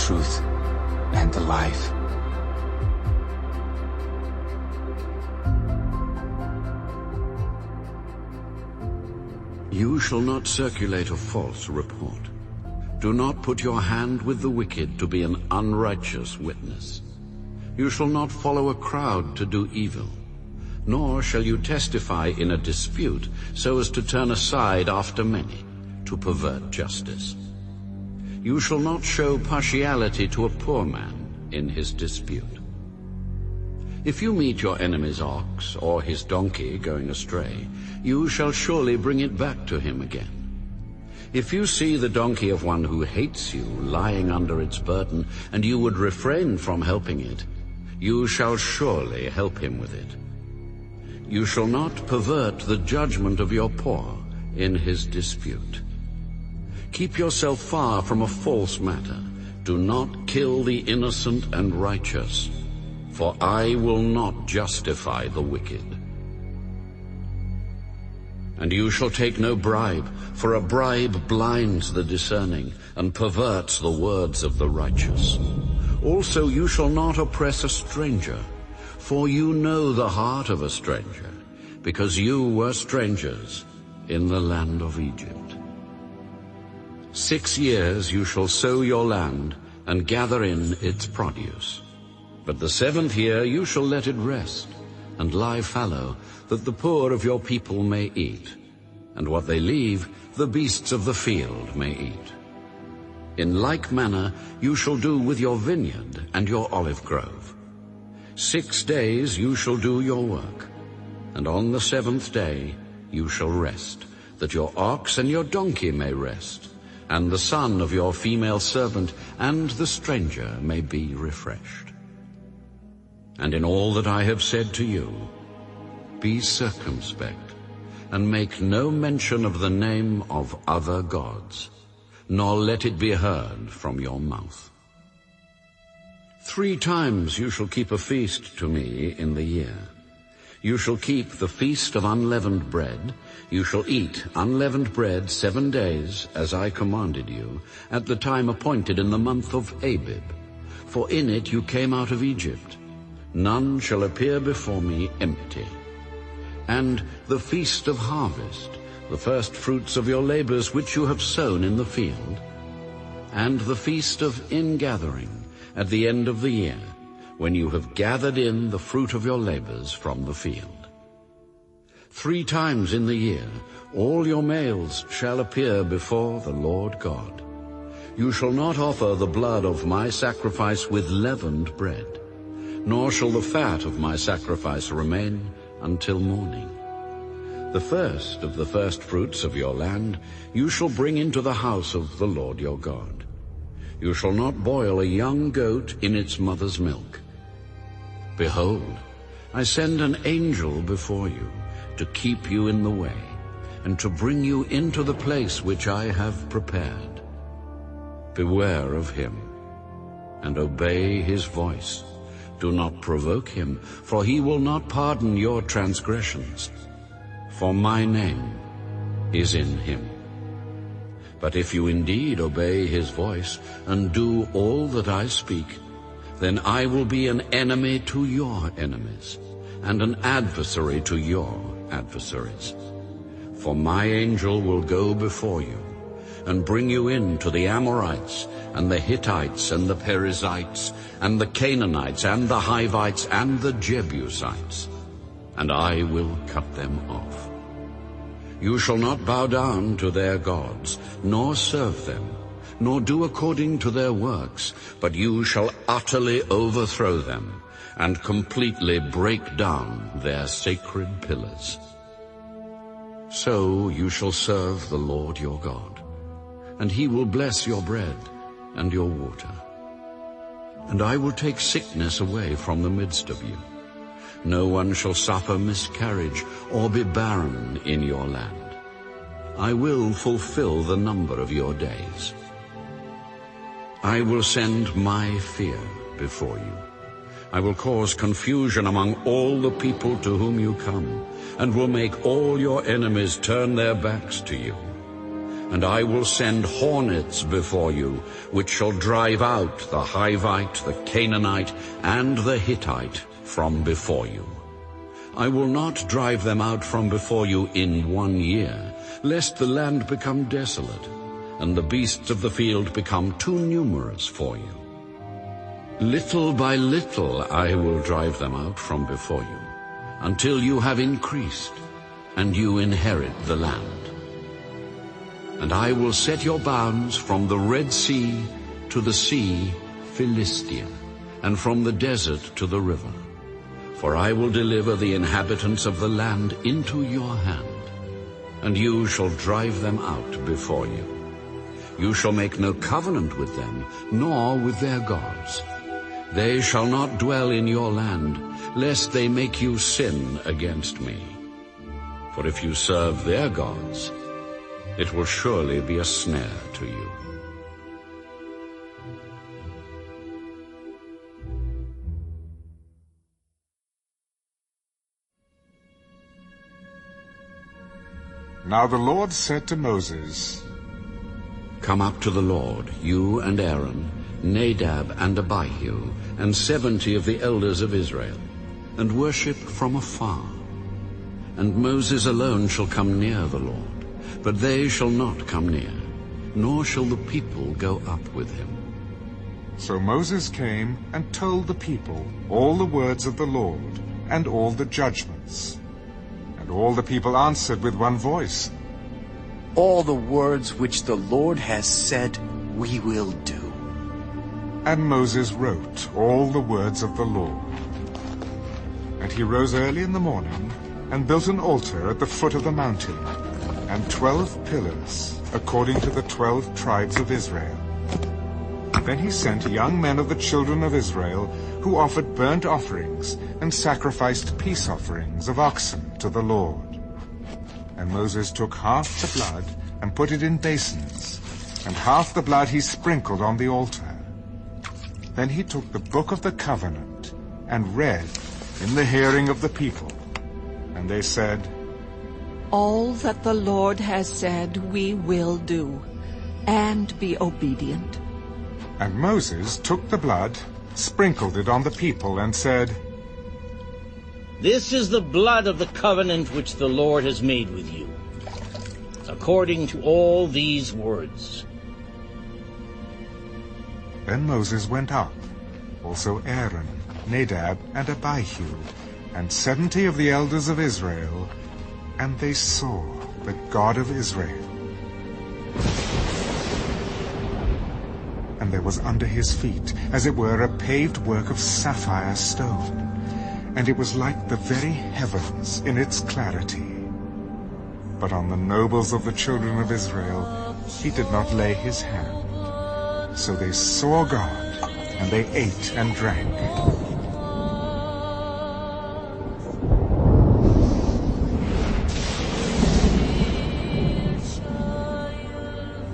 truth and the life. You shall not circulate a false report. Do not put your hand with the wicked to be an unrighteous witness. You shall not follow a crowd to do evil, nor shall you testify in a dispute so as to turn aside after many, to pervert justice. You shall not show partiality to a poor man in his dispute. If you meet your enemy's ox or his donkey going astray, you shall surely bring it back to him again. If you see the donkey of one who hates you lying under its burden, and you would refrain from helping it, you shall surely help him with it. You shall not pervert the judgment of your poor in his dispute. Keep yourself far from a false matter. Do not kill the innocent and righteous, for I will not justify the wicked. And you shall take no bribe, for a bribe blinds the discerning and perverts the words of the righteous. Also you shall not oppress a stranger, for you know the heart of a stranger, because you were strangers in the land of Egypt. 6 years you shall sow your land and gather in its produce. But the 7th year you shall let it rest and lie fallow, that the poor of your people may eat, and what they leave the beasts of the field may eat. In like manner you shall do with your vineyard and your olive grove. 6 days you shall do your work, and on the 7th day you shall rest, that your ox and your donkey may rest, and the son of your female servant and the stranger may be refreshed. And in all that I have said to you, be circumspect, and make no mention of the name of other gods, nor let it be heard from your mouth. 3 times you shall keep a feast to me in the year. You shall keep the feast of unleavened bread. You shall eat unleavened bread 7 days, as I commanded you, at the time appointed in the month of Abib. For in it you came out of Egypt. None shall appear before me empty. And the feast of harvest, the first fruits of your labors which you have sown in the field. And the feast of ingathering, at the end of the year, when you have gathered in the fruit of your labors from the field. 3 times in the year all your males shall appear before the Lord God. You shall not offer the blood of my sacrifice with leavened bread, nor shall the fat of my sacrifice remain until morning. The first of the first fruits of your land you shall bring into the house of the Lord your God. You shall not boil a young goat in its mother's milk. Behold, I send an angel before you to keep you in the way, and to bring you into the place which I have prepared. Beware of him, and obey his voice. Do not provoke him, for he will not pardon your transgressions. For my name is in him. But if you indeed obey his voice and do all that I speak, then I will be an enemy to your enemies, and an adversary to your adversaries. For my angel will go before you, and bring you in to the Amorites, and the Hittites, and the Perizzites, and the Canaanites, and the Hivites, and the Jebusites, and I will cut them off. You shall not bow down to their gods, nor serve them, nor do according to their works, but you shall utterly overthrow them, and completely break down their sacred pillars. So you shall serve the Lord your God, and he will bless your bread and your water. And I will take sickness away from the midst of you. No one shall suffer miscarriage or be barren in your land. I will fulfill the number of your days. I will send my fear before you. I will cause confusion among all the people to whom you come, and will make all your enemies turn their backs to you. And I will send hornets before you, which shall drive out the Hivite, the Canaanite, and the Hittite from before you. I will not drive them out from before you in 1 year, lest the land become desolate, and the beasts of the field become too numerous for you. Little by little I will drive them out from before you, until you have increased, and you inherit the land. And I will set your bounds from the Red Sea to the sea Philistia, and from the desert to the river. For I will deliver the inhabitants of the land into your hand, and you shall drive them out before you. You shall make no covenant with them, nor with their gods. They shall not dwell in your land, lest they make you sin against me. For if you serve their gods, it will surely be a snare to you. Now the Lord said to Moses, Come up to the Lord, you and Aaron, Nadab and Abihu, and 70 of the elders of Israel, and worship from afar. And Moses alone shall come near the Lord, but they shall not come near, nor shall the people go up with him. So Moses came and told the people all the words of the Lord, and all the judgments. And all the people answered with one voice, All the words which the Lord has said, we will do. And Moses wrote all the words of the Lord. And he rose early in the morning, and built an altar at the foot of the mountain, and 12 pillars, according to the 12 tribes of Israel. Then he sent young men of the children of Israel, who offered burnt offerings and sacrificed peace offerings of oxen to the Lord. And Moses took half the blood and put it in basins, and half the blood he sprinkled on the altar. Then he took the book of the covenant and read in the hearing of the people. And they said, All that the Lord has said we will do, and be obedient. And Moses took the blood, sprinkled it on the people, and said, This is the blood of the covenant which the Lord has made with you, according to all these words. Then Moses went up, also Aaron, Nadab, and Abihu, and 70 of the elders of Israel, and they saw the God of Israel. And there was under his feet, as it were, a paved work of sapphire stone, and it was like the very heavens in its clarity. But on the nobles of the children of Israel he did not lay his hand. So they saw God, and they ate and drank.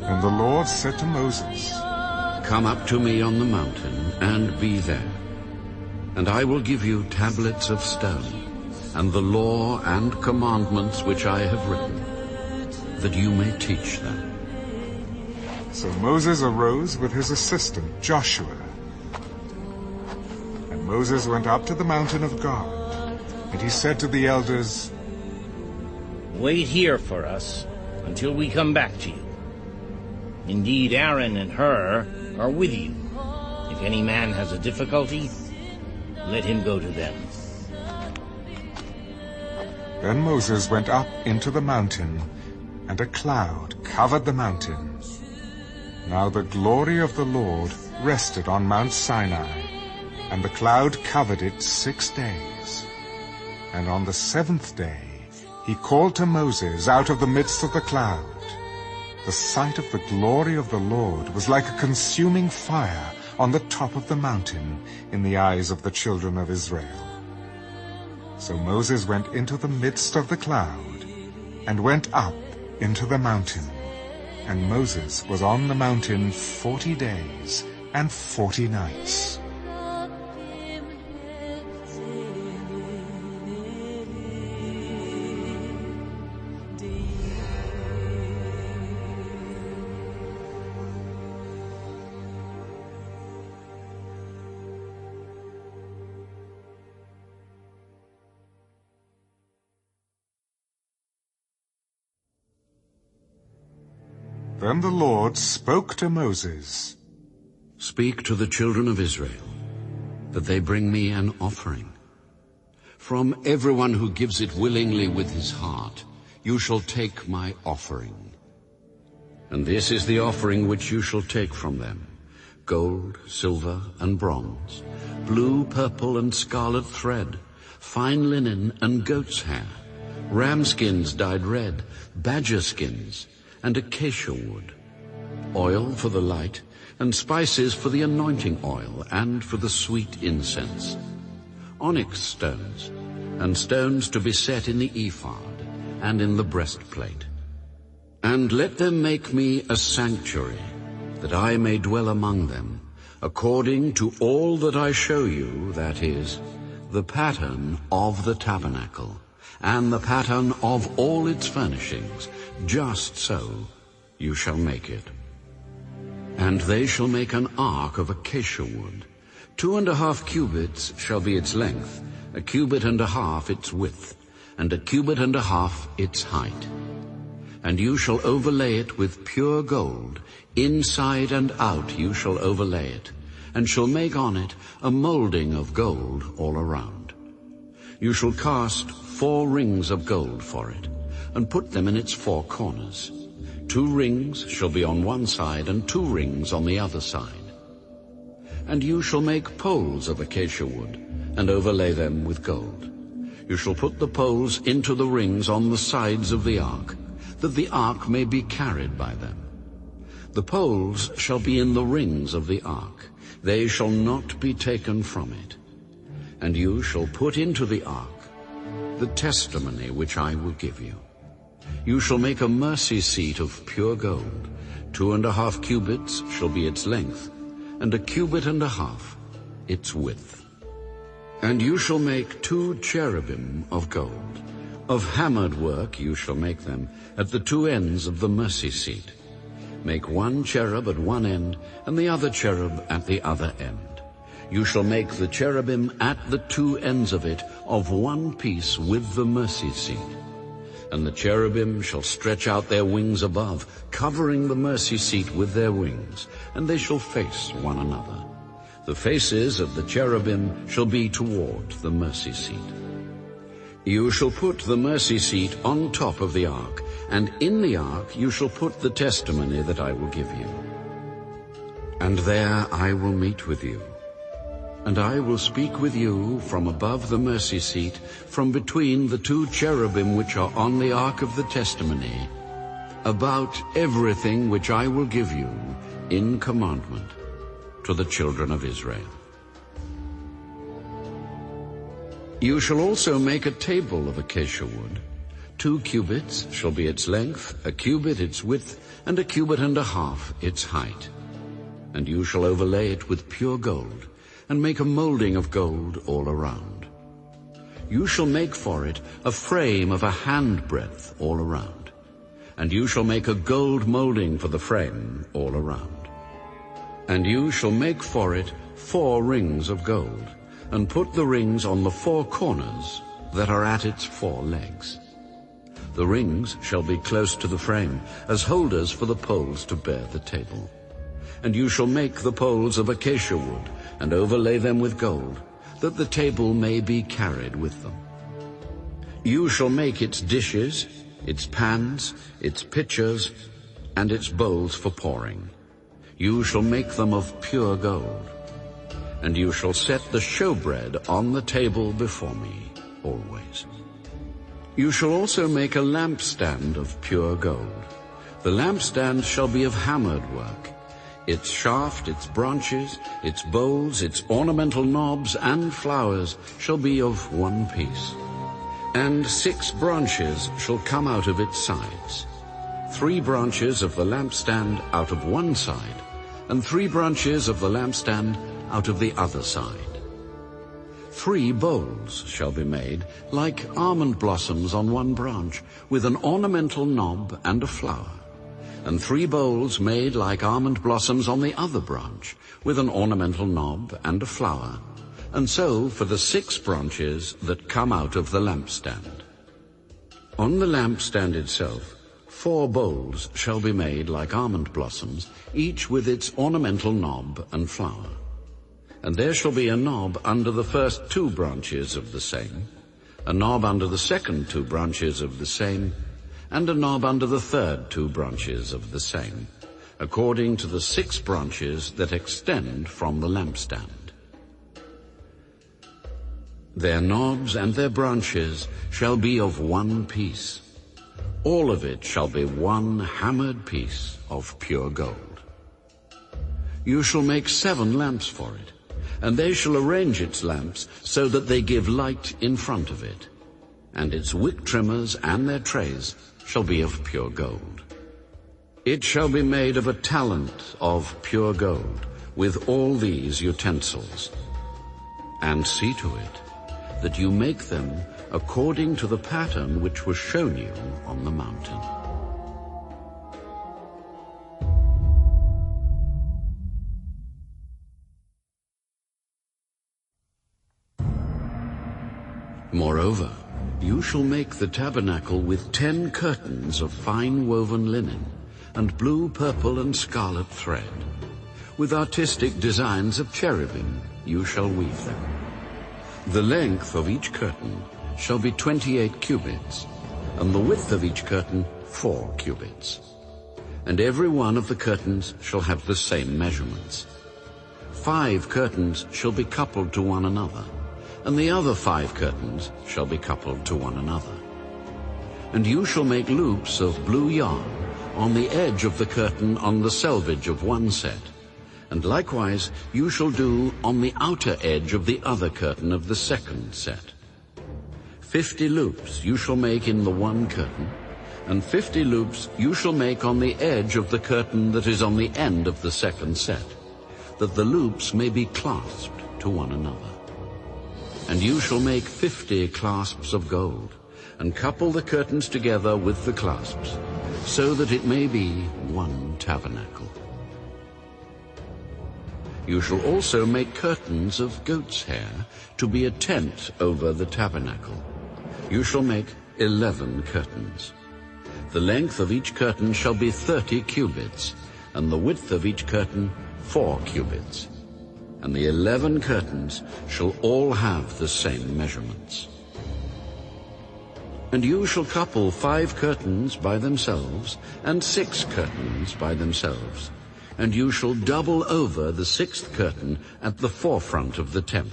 And the Lord said to Moses, Come up to me on the mountain, and be there. And I will give you tablets of stone, and the law and commandments which I have written, that you may teach them. So Moses arose with his assistant Joshua. And Moses went up to the mountain of God, and he said to the elders, Wait here for us until we come back to you. Indeed, Aaron and Hur are with you. If any man has a difficulty, let him go to them. Then Moses went up into the mountain, and a cloud covered the mountain. Now the glory of the Lord rested on Mount Sinai, and the cloud covered it 6 days. And on the 7th day he called to Moses out of the midst of the cloud. The sight of the glory of the Lord was like a consuming fire on the top of the mountain in the eyes of the children of Israel. So Moses went into the midst of the cloud, and went up into the mountain. And Moses was on the mountain 40 days and 40 nights. Then the Lord spoke to Moses. Speak to the children of Israel, that they bring me an offering. From everyone who gives it willingly with his heart, you shall take my offering. And this is the offering which you shall take from them: gold, silver, and bronze, blue, purple, and scarlet thread, fine linen and goat's hair, ram skins dyed red, badger skins, and acacia wood, oil for the light, and spices for the anointing oil and for the sweet incense, onyx stones, and stones to be set in the ephod and in the breastplate. And let them make me a sanctuary, that I may dwell among them, according to all that I show you, that is, the pattern of the tabernacle, and the pattern of all its furnishings, just so you shall make it. And they shall make an ark of acacia wood. 2.5 cubits shall be its length, 1.5 cubits its width, and 1.5 cubits its height. And you shall overlay it with pure gold, inside and out you shall overlay it, and shall make on it a molding of gold all around. You shall cast 4 rings of gold for it, and put them in its 4 corners. 2 rings shall be on one side, and 2 rings on the other side. And you shall make poles of acacia wood, and overlay them with gold. You shall put the poles into the rings on the sides of the ark, that the ark may be carried by them. The poles shall be in the rings of the ark. They shall not be taken from it. And you shall put into the ark the testimony which I will give you. You shall make a mercy seat of pure gold. 2.5 cubits shall be its length, and 1.5 cubits its width. And you shall make 2 cherubim of gold. Of hammered work you shall make them at the 2 ends of the mercy seat. Make 1 cherub at one end, and the other cherub at the other end. You shall make the cherubim at the 2 ends of it of one piece with the mercy seat. And the cherubim shall stretch out their wings above, covering the mercy seat with their wings, and they shall face one another. The faces of the cherubim shall be toward the mercy seat. You shall put the mercy seat on top of the ark, and in the ark you shall put the testimony that I will give you. And there I will meet with you, and I will speak with you from above the mercy seat, from between the 2 cherubim which are on the ark of the testimony, about everything which I will give you in commandment to the children of Israel. You shall also make a table of acacia wood. 2 cubits shall be its length, 1 cubit its width, and 1.5 cubits its height. And you shall overlay it with pure gold, and make a molding of gold all around. You shall make for it a frame of a handbreadth all around. And you shall make a gold molding for the frame all around. And you shall make for it 4 rings of gold, and put the rings on the 4 corners that are at its 4 legs. The rings shall be close to the frame, as holders for the poles to bear the table. And you shall make the poles of acacia wood, and overlay them with gold, that the table may be carried with them. You shall make its dishes, its pans, its pitchers, and its bowls for pouring. You shall make them of pure gold. And you shall set the showbread on the table before me always. You shall also make a lampstand of pure gold. The lampstand shall be of hammered work. Its shaft, its branches, its bowls, its ornamental knobs and flowers shall be of one piece. And 6 branches shall come out of its sides. 3 branches of the lampstand out of one side, and 3 branches of the lampstand out of the other side. 3 bowls shall be made like almond blossoms on one branch, with an ornamental knob and a flower. And 3 bowls made like almond blossoms on the other branch, with an ornamental knob and a flower. And so for the 6 branches that come out of the lampstand. On the lampstand itself, 4 bowls shall be made like almond blossoms, each with its ornamental knob and flower. And there shall be a knob under the first 2 branches of the same, a knob under the second 2 branches of the same, and a knob under the third 2 branches of the same, according to the 6 branches that extend from the lampstand. Their knobs and their branches shall be of one piece. All of it shall be one hammered piece of pure gold. You shall make 7 lamps for it, and they shall arrange its lamps so that they give light in front of it, and its wick trimmers and their trays shall be of pure gold. It shall be made of a talent of pure gold, with all these utensils. And see to it that you make them according to the pattern which was shown you on the mountain. Moreover, you shall make the tabernacle with 10 curtains of fine woven linen, and blue, purple, and scarlet thread. With artistic designs of cherubim you shall weave them. The length of each curtain shall be 28 cubits, and the width of each curtain 4 cubits. And every one of the curtains shall have the same measurements. 5 curtains shall be coupled to one another, and the other 5 curtains shall be coupled to one another. And you shall make loops of blue yarn on the edge of the curtain on the selvage of one set, and likewise you shall do on the outer edge of the other curtain of the second set. 50 loops you shall make in the one curtain, and 50 loops you shall make on the edge of the curtain that is on the end of the second set, that the loops may be clasped to one another. And you shall make 50 clasps of gold, and couple the curtains together with the clasps, so that it may be one tabernacle. You shall also make curtains of goat's hair to be a tent over the tabernacle. You shall make 11 curtains. The length of each curtain shall be 30 cubits, and the width of each curtain 4 cubits. And the 11 curtains shall all have the same measurements. And you shall couple 5 curtains by themselves, and 6 curtains by themselves. And you shall double over the 6th curtain at the forefront of the tent.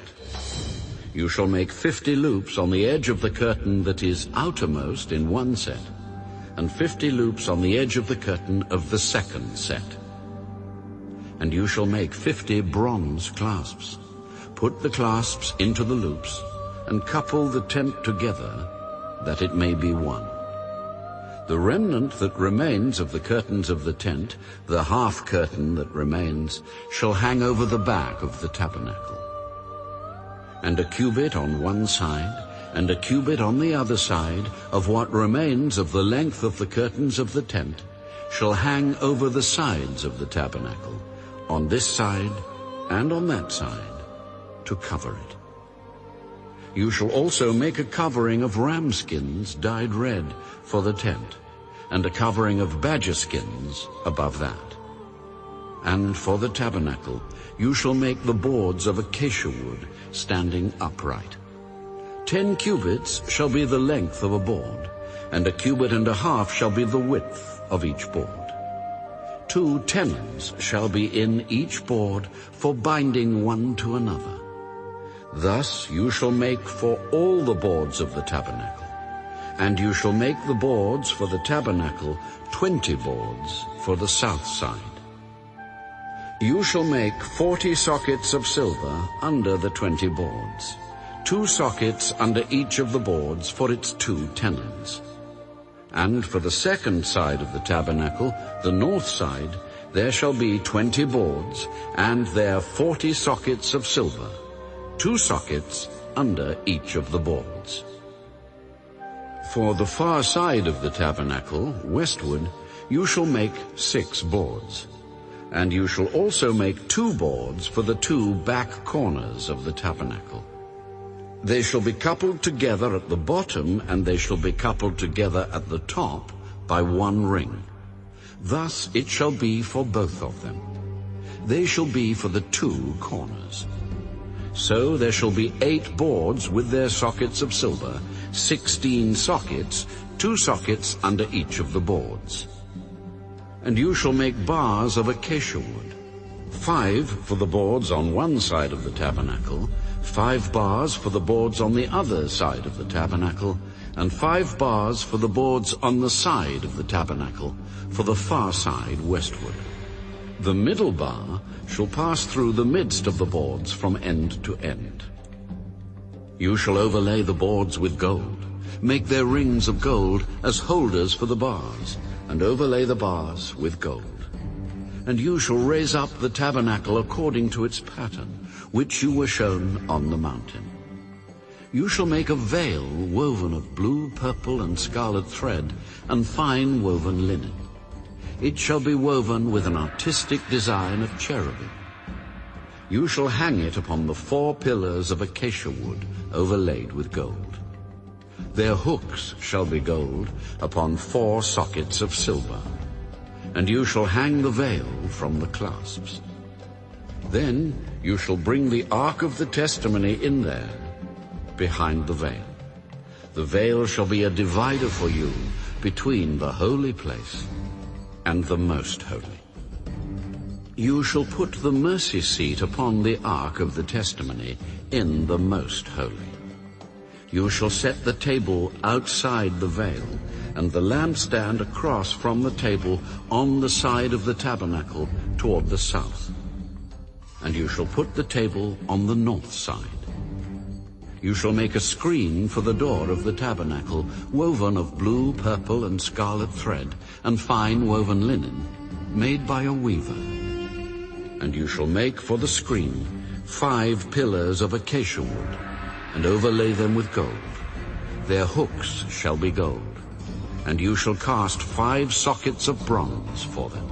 You shall make 50 loops on the edge of the curtain that is outermost in one set, and 50 loops on the edge of the curtain of the second set. And you shall make 50 bronze clasps. Put the clasps into the loops, and couple the tent together, that it may be one. The remnant that remains of the curtains of the tent, the half curtain that remains, shall hang over the back of the tabernacle. And a cubit on one side, and a cubit on the other side, of what remains of the length of the curtains of the tent, shall hang over the sides of the tabernacle, on this side and on that side, to cover it. You shall also make a covering of ram skins dyed red for the tent, and a covering of badger skins above that. And for the tabernacle you shall make the boards of acacia wood standing upright. 10 cubits shall be the length of a board, and a cubit and a half shall be the width of each board. 2 tenons shall be in each board for binding one to another. Thus you shall make for all the boards of the tabernacle. And you shall make the boards for the tabernacle 20 boards for the south side. You shall make 40 sockets of silver under the 20 boards, 2 sockets under each of the boards for its 2 tenons. And for the second side of the tabernacle, the north side, there shall be 20 boards, and there 40 sockets of silver, 2 sockets under each of the boards. For the far side of the tabernacle, westward, you shall make 6 boards. And you shall also make 2 boards for the 2 back corners of the tabernacle. They shall be coupled together at the bottom, and they shall be coupled together at the top by one ring. Thus it shall be for both of them. They shall be for the 2 corners. So there shall be 8 boards with their sockets of silver, 16 sockets, 2 sockets under each of the boards. And you shall make bars of acacia wood, 5 for the boards on one side of the tabernacle, 5 bars for the boards on the other side of the tabernacle, and 5 bars for the boards on the side of the tabernacle, for the far side westward. The middle bar shall pass through the midst of the boards from end to end. You shall overlay the boards with gold, make their rings of gold as holders for the bars, and overlay the bars with gold. And you shall raise up the tabernacle according to its pattern, which you were shown on the mountain. You shall make a veil woven of blue, purple, and scarlet thread, and fine woven linen. It shall be woven with an artistic design of cherubim. You shall hang it upon the 4 pillars of acacia wood overlaid with gold. Their hooks shall be gold upon 4 sockets of silver. And you shall hang the veil from the clasps. Then you shall bring the ark of the testimony in there, behind the veil. The veil shall be a divider for you between the holy place and the most holy. You shall put the mercy seat upon the ark of the testimony in the most holy. You shall set the table outside the veil, and the lampstand across from the table on the side of the tabernacle toward the south. And you shall put the table on the north side. You shall make a screen for the door of the tabernacle, woven of blue, purple, and scarlet thread, and fine woven linen, made by a weaver. And you shall make for the screen 5 pillars of acacia wood, and overlay them with gold. Their hooks shall be gold. And you shall cast 5 sockets of bronze for them.